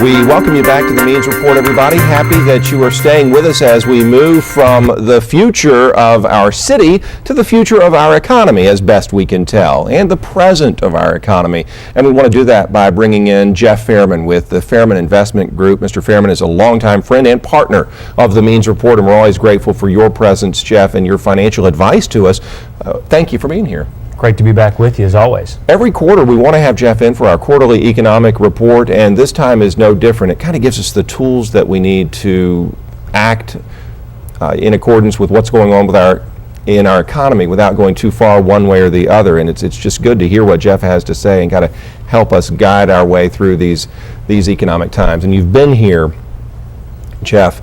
We welcome you back to the Means Report, everybody. Happy that you are staying with us as we move from the future of our city to the future of our economy, as best we can tell, and the present of our economy. And we want to do that by bringing in Jeff Fehrman with the Fehrman Investment Group. Mr. Fehrman is a longtime friend and partner of the Means Report, and we're always grateful for your presence, Jeff, and your financial advice to us. Thank you for being here. Great to be back with you, as always. Every quarter, we want to have Jeff in for our quarterly economic report, and this time is no different. It kind of gives us the tools that we need to act in accordance with what's going on in our economy without going too far one way or the other. And it's just good to hear what Jeff has to say and kind of help us guide our way through these economic times. And you've been here, Jeff,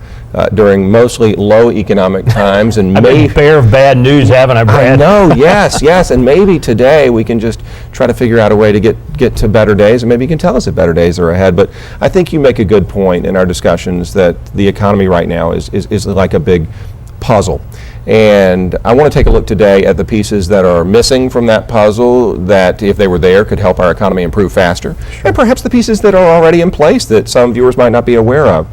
during mostly low economic times, and I've been a bear of bad news, haven't I, Brad? I know, yes, and maybe today we can just try to figure out a way to get to better days, and maybe you can tell us that better days are ahead. But I think you make a good point in our discussions that the economy right now is like a big puzzle. And I want to take a look today at the pieces that are missing from that puzzle that, if they were there, could help our economy improve faster. Sure. And perhaps the pieces that are already in place that some viewers might not be aware of.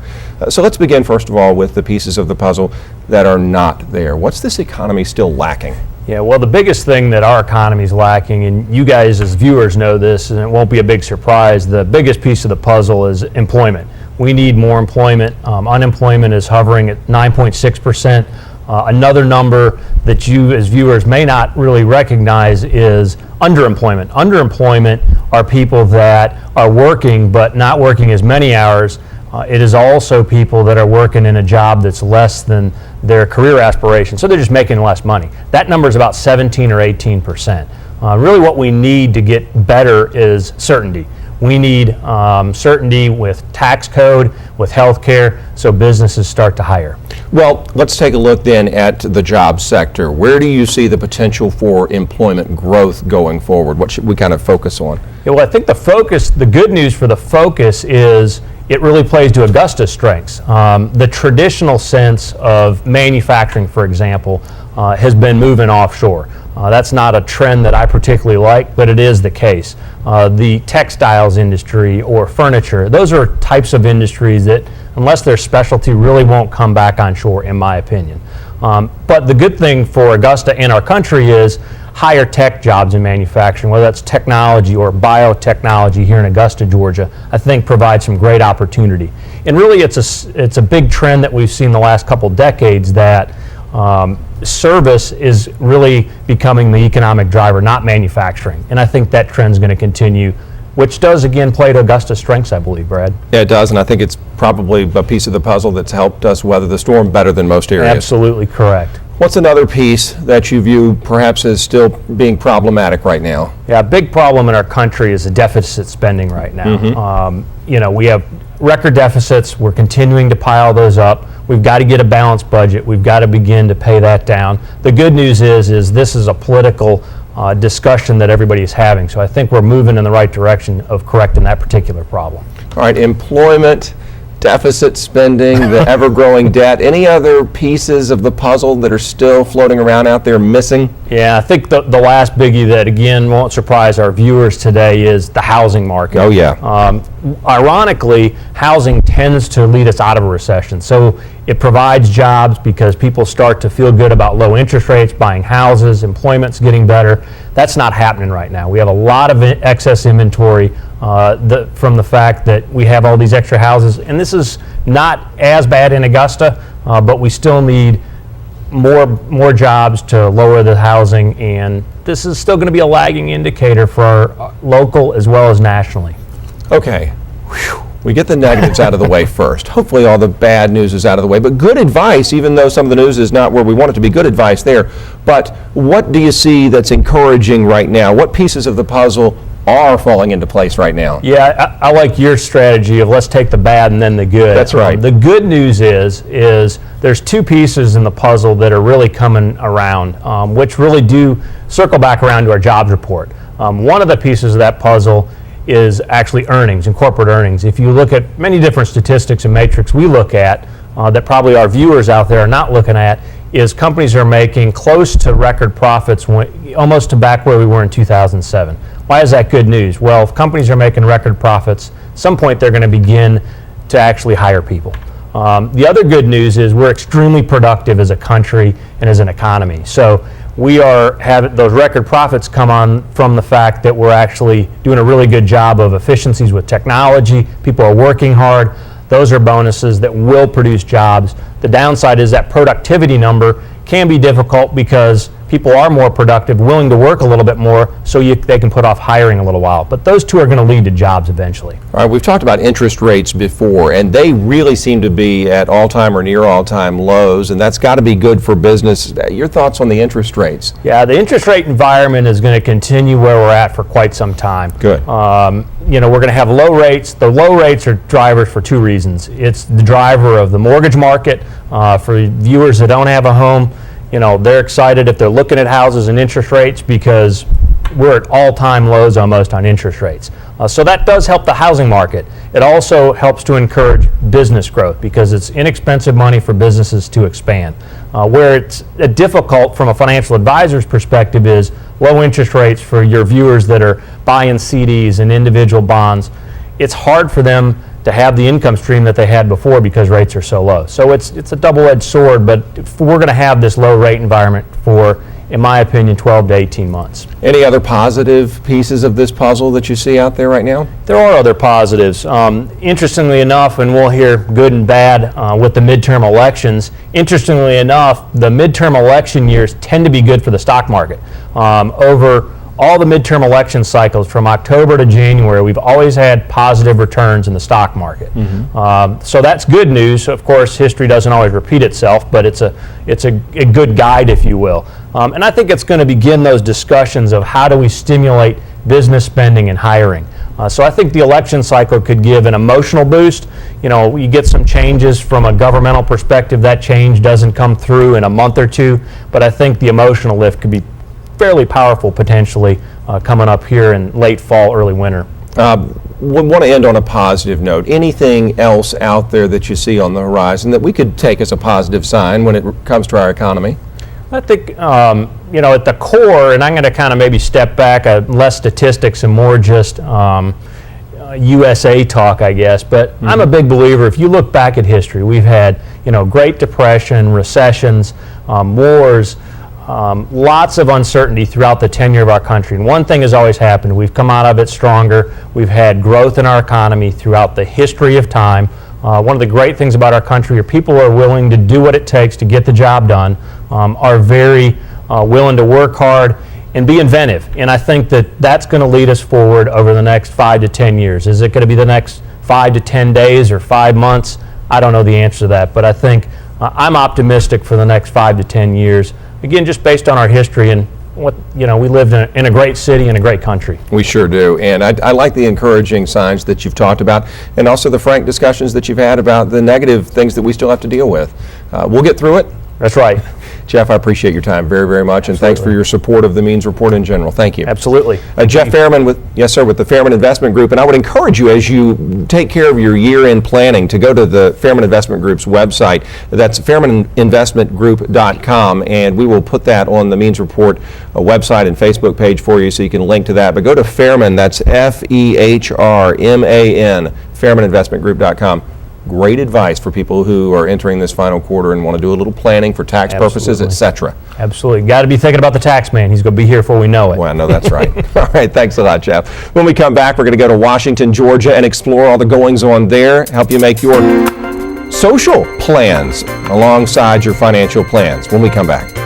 So let's begin, first of all, with the pieces of the puzzle that are not there. What's this economy still lacking? Yeah, well, the biggest thing that our economy is lacking, and you guys as viewers know this, and it won't be a big surprise, the biggest piece of the puzzle is employment. We need more employment. Unemployment is hovering at 9.6%. Another number that you as viewers may not really recognize is underemployment. Underemployment are people that are working but not working as many hours. It is also people that are working in a job that's less than their career aspiration, so they're just making less money. That number is about 17 or 18%. Really what we need to get better is certainty. We need certainty with tax code, with health care, so businesses start to hire. Well, let's take a look then at the job sector. Where do you see the potential for employment growth going forward? What should we kind of focus on? Yeah, well, I think the good news for the focus is it really plays to Augusta's strengths. The traditional sense of manufacturing, for example, has been moving offshore. That's not a trend that I particularly like, but it is the case. The textiles industry or furniture, those are types of industries that, unless they're specialty, really won't come back on shore, in my opinion. But the good thing for Augusta and our country is higher tech jobs in manufacturing, whether that's technology or biotechnology here in Augusta, Georgia, I think provides some great opportunity. And really it's a big trend that we've seen the last couple decades that service is really becoming the economic driver, not manufacturing. And I think that trend's going to continue, which does again play to Augusta's strengths, I believe, Brad. Yeah, it does, and I think it's probably a piece of the puzzle that's helped us weather the storm better than most areas. Absolutely correct. What's another piece that you view perhaps as still being problematic right now? Yeah, a big problem in our country is the deficit spending right now. Mm-hmm. We have record deficits. We're continuing to pile those up. We've got to get a balanced budget. We've got to begin to pay that down. The good news is this is a political discussion that everybody is having. So I think we're moving in the right direction of correcting that particular problem. All right, employment, deficit spending, the ever-growing debt. Any other pieces of the puzzle that are still floating around out there missing? Yeah, I think the last biggie that, again, won't surprise our viewers today is the housing market. Oh, yeah. Ironically, housing tends to lead us out of a recession. So it provides jobs because people start to feel good about low interest rates, buying houses, employment's getting better. That's not happening right now. We have a lot of excess inventory from the fact that we have all these extra houses. And this is not as bad in Augusta, but we still need more jobs to lower the housing. And this is still going to be a lagging indicator for our local as well as nationally. Okay. Whew. We get the negatives out of the way first. Hopefully all the bad news is out of the way, but good advice, even though some of the news is not where we want it to be, good advice there. But what do you see that's encouraging right now? What pieces of the puzzle are falling into place right now? Yeah, I like your strategy of let's take the bad and then the good. That's right. The good news is there's two pieces in the puzzle that are really coming around, which really do circle back around to our jobs report. One of the pieces of that puzzle is actually earnings and corporate earnings. If you look at many different statistics and metrics we look at that probably our viewers out there are not looking at, is companies are making close to record profits, almost to back where we were in 2007. Why is that good news? Well, if companies are making record profits, at some point they're going to begin to actually hire people. The other good news is we're extremely productive as a country and as an economy. So we are having those record profits come on from the fact that we're actually doing a really good job of efficiencies with technology. People are working hard. Those are bonuses that will produce jobs. The downside is that productivity number can be difficult because people are more productive, willing to work a little bit more, so they can put off hiring a little while. But those two are going to lead to jobs eventually. All right, we've talked about interest rates before, and they really seem to be at all-time or near all-time lows, and that's got to be good for business. Your thoughts on the interest rates? Yeah, the interest rate environment is going to continue where we're at for quite some time. Good. We're going to have low rates. The low rates are drivers for two reasons. It's the driver of the mortgage market. For viewers that don't have a home, they're excited if they're looking at houses and interest rates because we're at all-time lows almost on interest rates. So that does help the housing market. It also helps to encourage business growth because it's inexpensive money for businesses to expand. Where it's difficult from a financial advisor's perspective is low interest rates for your viewers that are buying CDs and individual bonds. It's hard for them to have the income stream that they had before because rates are so low. So it's a double-edged sword, but we're going to have this low rate environment for, in my opinion, 12 to 18 months. Any other positive pieces of this puzzle that you see out there right now? There are other positives. Interestingly enough, and we'll hear good and bad with the midterm elections, interestingly enough, the midterm election years tend to be good for the stock market. Over all the midterm election cycles from October to January, we've always had positive returns in the stock market. So that's good news. Of course, history doesn't always repeat itself, but it's a good guide, if you will. And I think it's going to begin those discussions of how do we stimulate business spending and hiring. So I think the election cycle could give an emotional boost. You get some changes from a governmental perspective. That change doesn't come through in a month or two, but I think the emotional lift could be fairly powerful potentially coming up here in late fall, early winter. We want to end on a positive note. Anything else out there that you see on the horizon that we could take as a positive sign when it comes to our economy? I think, at the core, and I'm going to kind of maybe step back, less statistics and more just USA talk, I guess, but I'm a big believer. If you look back at history, we've had, Great Depression, recessions, wars, lots of uncertainty throughout the tenure of our country. And one thing has always happened. We've come out of it stronger. We've had growth in our economy throughout the history of time. One of the great things about our country are people are willing to do what it takes to get the job done, are very willing to work hard and be inventive. And I think that that's going to lead us forward over the next 5 to 10 years. Is it going to be the next 5 to 10 days or 5 months? I don't know the answer to that, but I think I'm optimistic for the next 5 to 10 years. Again, just based on our history and what, we live in a great city and a great country. We sure do. And I like the encouraging signs that you've talked about and also the frank discussions that you've had about the negative things that we still have to deal with. We'll get through it. That's right. Jeff, I appreciate your time very, very much, and thanks for your support of the Means Report in general. Thank you. Absolutely. Jeff Fehrman with the Fehrman Investment Group, and I would encourage you as you take care of your year-end planning to go to the Fehrman Investment Group's website. That's FehrmanInvestmentGroup.com, and we will put that on the Means Report website and Facebook page for you so you can link to that. But go to Fehrman, that's Fehrman, FehrmanInvestmentGroup.com. Great advice for people who are entering this final quarter and want to do a little planning for tax purposes, etc. Absolutely. Got to be thinking about the tax man. He's going to be here before we know it. Well, no, that's right. All right, thanks a lot, Jeff. When we come back, we're going to go to Washington, Georgia, and explore all the goings on there, help you make your social plans alongside your financial plans when we come back.